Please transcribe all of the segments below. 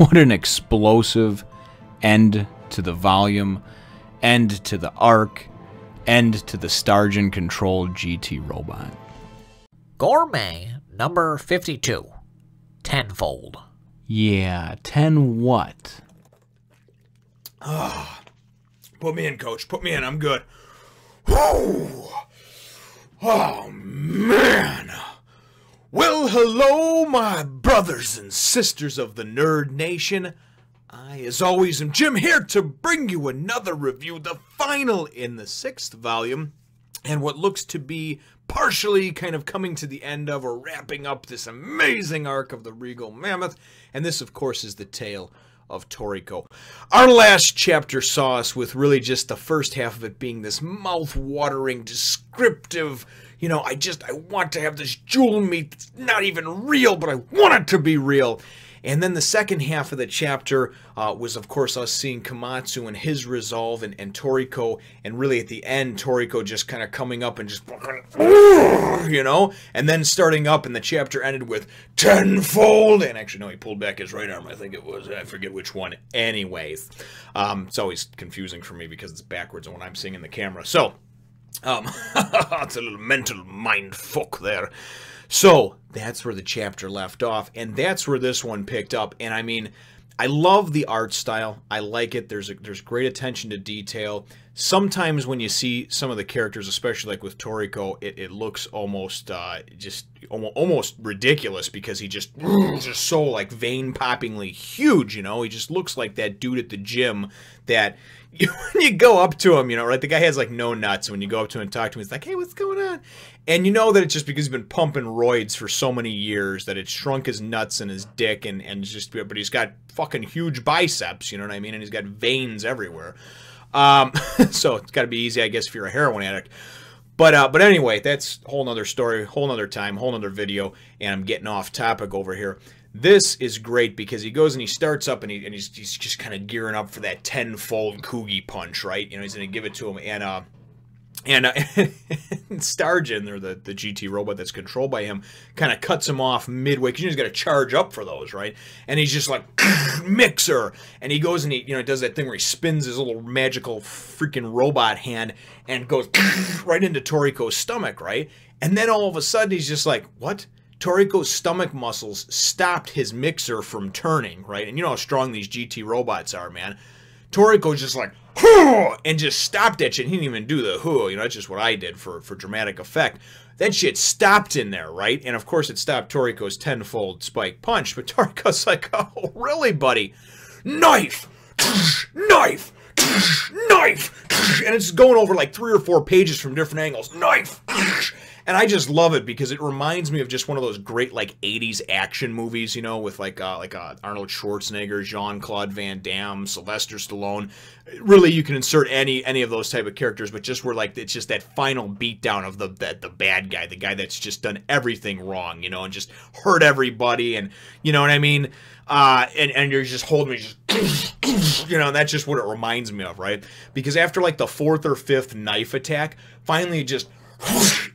What an explosive end to the volume, end to the arc, end to the Starjun controlled GT robot. Gourmet number 52. Tenfold. Yeah, 10 what? Put me in, coach. Put me in. I'm good. Whew. Oh, man. Well, hello, my brothers and sisters of the Nerd Nation. I, as always, am Jim, here to bring you another review, the final in the 6th volume, and what looks to be partially kind of coming to the end of or wrapping up this amazing arc of the Regal Mammoth. And this, of course, is the tale of Toriko. Our last chapter saw us with really just the first half of it being this mouth-watering, descriptive, you know, I want to have this jewel meat that's not even real, but I want it to be real. And then the second half of the chapter was, of course, us seeing Komatsu and his resolve and Toriko, and really at the end, Toriko just kind of coming up and just, you know, and then starting up, and the chapter ended with tenfold, and actually, no, he pulled back his right arm, I think it was, I forget which one. Anyways, it's always confusing for me because it's backwards on what I'm seeing in the camera. So, it's a little mental mind fuck there. So, that's where the chapter left off, and that's where this one picked up. And I mean, I love the art style. I like it. There's great attention to detail. Sometimes when you see some of the characters, especially like with Toriko, it looks almost almost ridiculous because he just so like vein-poppingly huge, you know? He just looks like that dude at the gym that when you go up to him, you know, right? The guy has like no nuts. When you go up to him and talk to him, he's like, hey, what's going on? And you know that it's just because he's been pumping roids for so many years that it shrunk his nuts and his dick and just, but he's got fucking huge biceps, you know what I mean? And he's got veins everywhere. So it's got to be easy, I guess, if you're a heroin addict. But anyway, that's a whole nother story, whole nother time, whole nother video, and I'm getting off topic over here. This is great because he goes and he starts up and he's just kind of gearing up for that tenfold Kugi punch, right? You know, he's going to give it to him, and Starjun, or the GT robot that's controlled by him, kind of cuts him off midway, because you just got to charge up for those, right? And he's just like, mixer! And he goes and he, you know, does that thing where he spins his little magical freaking robot hand and goes right into Toriko's stomach, right? And then all of a sudden he's just like, what? Toriko's stomach muscles stopped his mixer from turning, right? And you know how strong these GT robots are, man. Toriko's just like, and just stopped that shit. He didn't even do the you know, that's just what I did for dramatic effect. That shit stopped in there, right? And of course it stopped Toriko's tenfold spike punch, but Toriko's like, oh, really, buddy? Knife! Knife! Knife! And it's going over like 3 or 4 pages from different angles. Knife! And I just love it because it reminds me of just one of those great like 80s action movies, you know, with like Arnold Schwarzenegger, Jean-Claude Van Damme, Sylvester Stallone. Really, you can insert any of those type of characters, but just where like it's just that final beatdown of the bad guy, the guy that's just done everything wrong, you know, and just hurt everybody, and you know what I mean. And you're just holding me, just you know, and that's just what it reminds me of, right? Because after like the 4th or 5th knife attack, finally it just,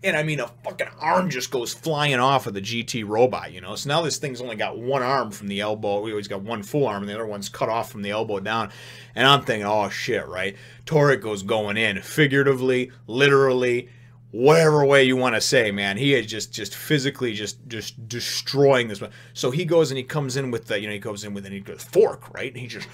and I mean, a fucking arm just goes flying off of the GT robot, you know? So now this thing's only got one arm from the elbow. We always got one full arm, and the other one's cut off from the elbow down. And I'm thinking, oh, shit, right? Toriko's going in, figuratively, literally, whatever way you want to say, man. He is just physically just destroying this one. So he goes and he comes in with the, you know, he goes in with a fork, right? And he just,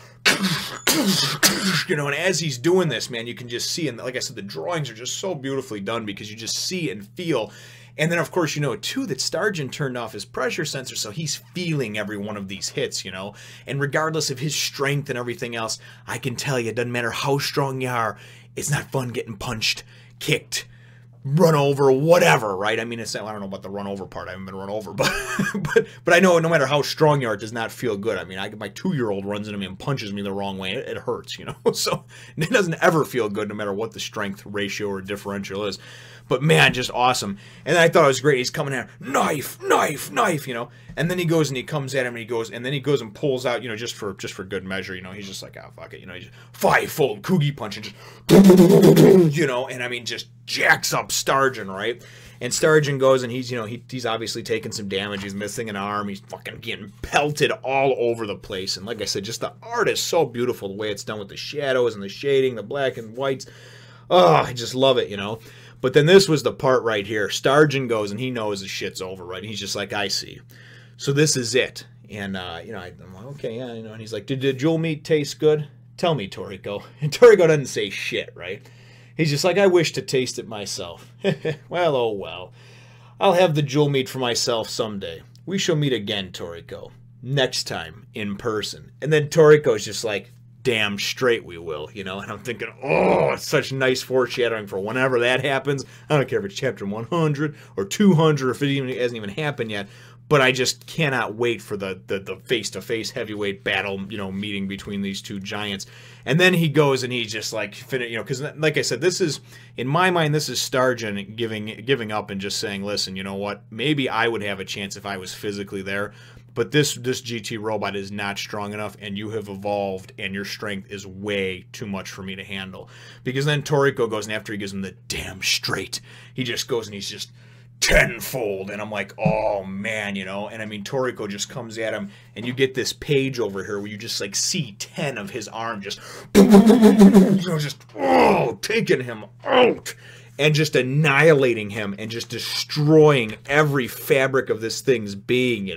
you know, and as he's doing this, man, you can just see, and like I said, the drawings are just so beautifully done because you just see and feel. And then, of course, you know, too, that Starjun turned off his pressure sensor, so he's feeling every one of these hits, you know? And regardless of his strength and everything else, I can tell you, it doesn't matter how strong you are, it's not fun getting punched, kicked, run over, whatever, right? I mean, it's, I don't know about the run over part. I haven't been run over, but but I know no matter how strong you are, it does not feel good. I mean, my 2-year-old runs into me and punches me the wrong way. It hurts, you know? So it doesn't ever feel good no matter what the strength ratio or differential is. But man, just awesome. And then I thought it was great. He's coming at him, knife, knife, knife, you know? And then he goes and he comes at him and he goes and pulls out, you know, just for good measure, you know, he's just like, oh, fuck it, you know, he's just 5-fold Kugi punch and just, you know, and I mean, just jacks up Starjun, right? And Starjun goes and he's, he's obviously taking some damage. He's missing an arm. He's fucking getting pelted all over the place. And like I said, just the art is so beautiful, the way it's done with the shadows and the shading, the black and whites. Oh, I just love it, But then this was the part right here. Starjun goes and he knows the shit's over, right? And he's just like, I see. So this is it. And, I'm like, okay, yeah, and he's like, did the jewel meat taste good? Tell me, Toriko. And Toriko doesn't say shit, right? He's just like, I wish to taste it myself. Well, oh well. I'll have the jewel meat for myself someday. We shall meet again, Toriko. Next time, in person. And then Toriko's just like, damn straight we will, And I'm thinking, oh, it's such nice foreshadowing for whenever that happens. I don't care if it's chapter 100 or 200 or if it hasn't even happened yet. But I just cannot wait for the face-to-face heavyweight battle, meeting between these two giants. And then he goes and he's just like, because like I said, this is, in my mind, this is Starjun giving up and just saying, listen, you know what? Maybe I would have a chance if I was physically there. But this GT robot is not strong enough, and you have evolved, and your strength is way too much for me to handle. Because then Toriko goes, and after he gives him the damn straight, he just goes and he's just tenfold, and I'm like, oh man, and I mean, Toriko just comes at him, and you get this page over here where you just like see 10 of his arm just taking him out and just annihilating him and just destroying every fabric of this thing's being,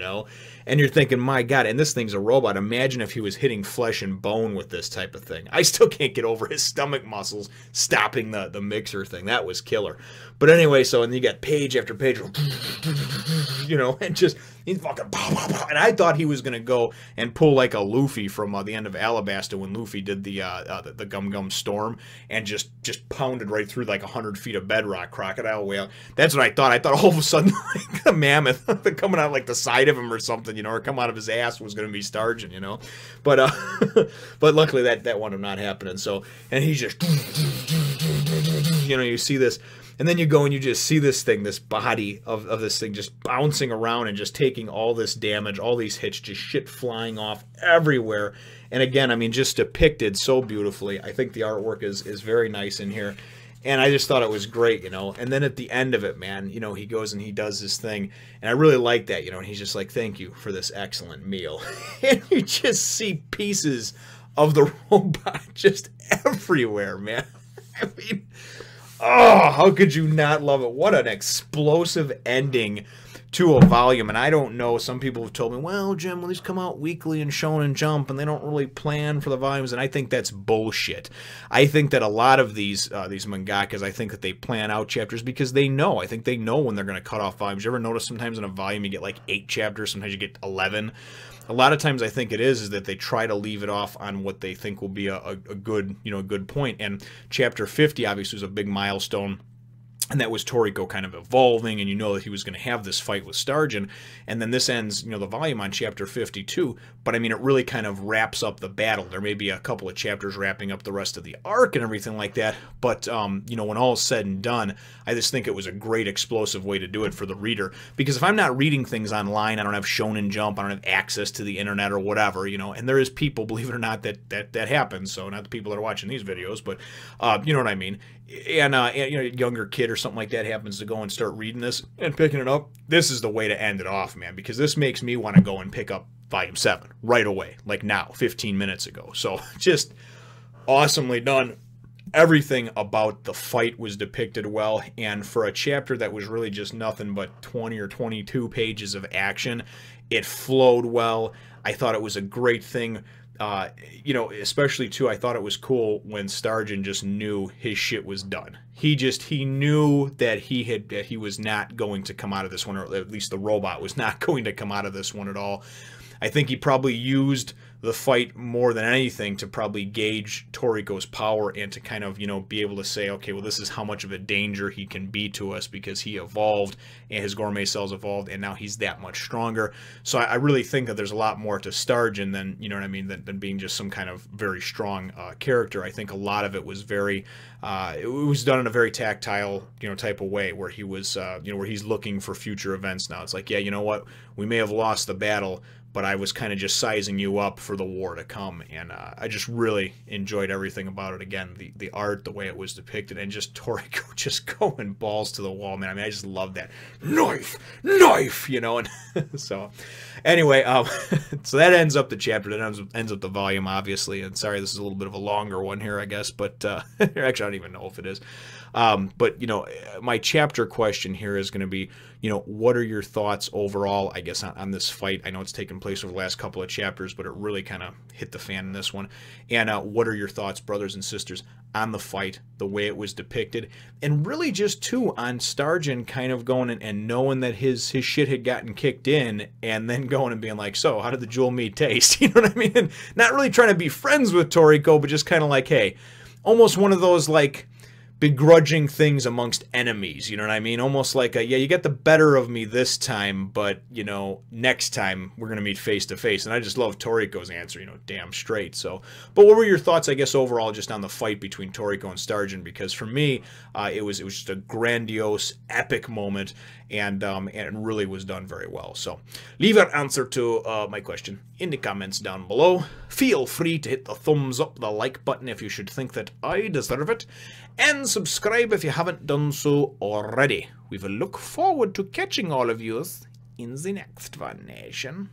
And you're thinking, my God, and this thing's a robot. Imagine if he was hitting flesh and bone with this type of thing. I still can't get over his stomach muscles stopping the mixer thing. That was killer. But anyway, so, and you got page after page, and just, he's fucking, and I thought he was going to go and pull like a Luffy from the end of Alabasta when Luffy did the Gum Gum Storm and just pounded right through like 100 feet of bedrock, crocodile whale. That's what I thought. I thought all of a sudden, like, the mammoth coming out like the side of him or something, or come out of his ass was going to be Starjun, But but luckily that wound up not happening. So, and he's just, you see this. And then you go and you just see this thing, this body of this thing just bouncing around and just taking all this damage, all these hits, just shit flying off everywhere. And again, I mean, just depicted so beautifully. I think the artwork is very nice in here. And I just thought it was great, And then at the end of it, man, he goes and he does this thing. And I really like that, And he's just like, thank you for this excellent meal. And you just see pieces of the robot just everywhere, man. I mean, oh, how could you not love it? What an explosive ending to a volume. And I don't know, some people have told me, well, Jim, well, these come out weekly in Shonen Jump and they don't really plan for the volumes. And I think that's bullshit. I think that a lot of these mangakas, I think that they plan out chapters because they know. I think they know when they're going to cut off volumes. You ever notice sometimes in a volume you get like 8 chapters, sometimes you get 11. A lot of times I think it is that they try to leave it off on what they think will be a good, good point. And chapter 50 obviously was a big milestone. And that was Toriko kind of evolving, and that he was going to have this fight with Starjun. And then this ends, the volume on chapter 52. But I mean, it really kind of wraps up the battle. There may be a couple of chapters wrapping up the rest of the arc and everything like that. But, when all is said and done, I just think it was a great explosive way to do it for the reader. Because if I'm not reading things online, I don't have Shonen Jump, I don't have access to the internet or whatever, and there is people, believe it or not, that happens. So not the people that are watching these videos, but you know what I mean. And a younger kid or something like that happens to go and start reading this and picking it up, this is the way to end it off, man, because this makes me want to go and pick up volume 7 right away, like now, 15 minutes ago. So just awesomely done. Everything about the fight was depicted well, and for a chapter that was really just nothing but 20 or 22 pages of action, it flowed well. I thought it was a great thing. Especially too, I thought it was cool when Starjun just knew his shit was done. He knew that he was not going to come out of this one, or at least the robot was not going to come out of this one at all. I think he probably used the fight more than anything to probably gauge Toriko's power and to kind of, be able to say, okay, well, this is how much of a danger he can be to us because he evolved and his gourmet cells evolved and now he's that much stronger. So I really think that there's a lot more to Starjun than, than being just some kind of very strong character. I think a lot of it was very, it was done in a very tactile, type of way where he was, where he's looking for future events now. It's like, yeah, you know what? We may have lost the battle, but I was kind of just sizing you up for the war to come, and I just really enjoyed everything about it. Again, the art, the way it was depicted, and just Toriko just going balls to the wall, man. I mean, I just love that. Knife, you know, and so anyway, so that ends up the chapter, that ends up the volume, obviously, and sorry, this is a little bit of a longer one here, I guess, but actually, I don't even know if it is. But, you know, my chapter question here is going to be, you know, what are your thoughts overall, I guess, on this fight? I know it's taken place over the last couple of chapters, but it really kind of hit the fan in this one. And what are your thoughts, brothers and sisters, on the fight, the way it was depicted, and really just, too, on Starjun kind of going and knowing that his shit had gotten kicked in, and then going and being like, so, how did the jewel meat taste? You know what I mean? And not really trying to be friends with Toriko, but just kind of like, hey, almost one of those, like, begrudging things amongst enemies, you know what I mean? Almost like, yeah, you get the better of me this time, but, you know, next time we're going to meet face to face. And I just love Toriko's answer, you know, damn straight. So, but what were your thoughts, I guess, overall just on the fight between Toriko and Starjun? Because for me, it was just a grandiose, epic moment, and it really was done very well. So leave your answer to my question in the comments down below. Feel free to hit the thumbs up, the like button if you should think that I deserve it, and subscribe if you haven't done so already. We will look forward to catching all of you in the next one, nation.